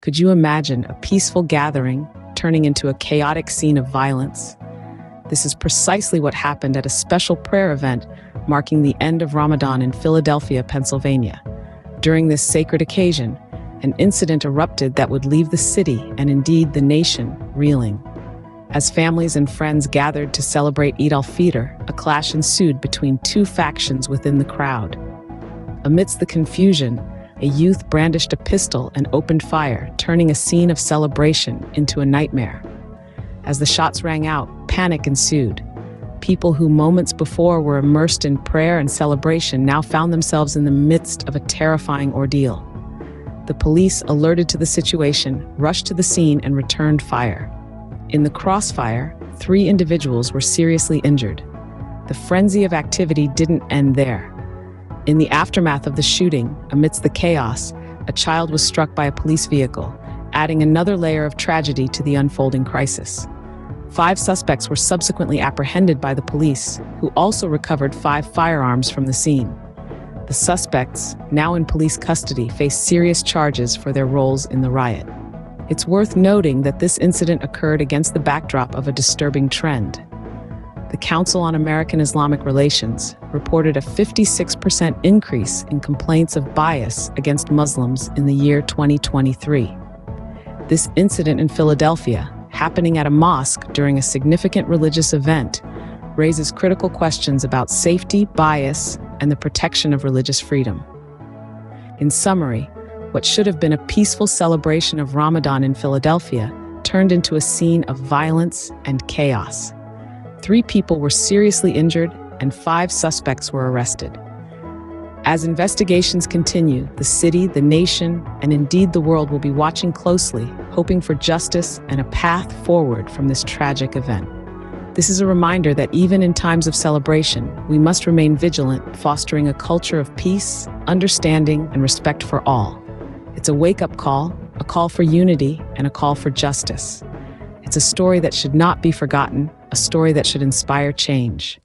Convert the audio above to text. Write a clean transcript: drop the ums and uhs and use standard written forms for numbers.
Could you imagine a peaceful gathering turning into a chaotic scene of violence? This is precisely what happened at a special prayer event marking the end of Ramadan in Philadelphia, Pennsylvania. During this sacred occasion, an incident erupted that would leave the city, and indeed the nation, reeling. As families and friends gathered to celebrate Eid al-Fitr, a clash ensued between two factions within the crowd. Amidst the confusion, a youth brandished a pistol and opened fire, turning a scene of celebration into a nightmare. As the shots rang out, panic ensued. People who moments before were immersed in prayer and celebration now found themselves in the midst of a terrifying ordeal. The police, alerted to the situation, rushed to the scene and returned fire. In the crossfire, 3 individuals were seriously injured. The frenzy of activity didn't end there. In the aftermath of the shooting, amidst the chaos, a child was struck by a police vehicle, adding another layer of tragedy to the unfolding crisis. 5 suspects were subsequently apprehended by the police, who also recovered 5 firearms from the scene. The suspects, now in police custody, face serious charges for their roles in the riot. It's worth noting that this incident occurred against the backdrop of a disturbing trend. The Council on American-Islamic Relations reported a 56% increase in complaints of bias against Muslims in the year 2023. This incident in Philadelphia, happening at a mosque during a significant religious event, raises critical questions about safety, bias, and the protection of religious freedom. In summary, what should have been a peaceful celebration of Ramadan in Philadelphia turned into a scene of violence and chaos. 3 people were seriously injured and 5 suspects were arrested. As investigations continue, the city, the nation, and indeed the world will be watching closely, hoping for justice and a path forward from this tragic event. This is a reminder that even in times of celebration, we must remain vigilant, fostering a culture of peace, understanding, and respect for all. It's a wake-up call, a call for unity, and a call for justice. It's a story that should not be forgotten, a story that should inspire change.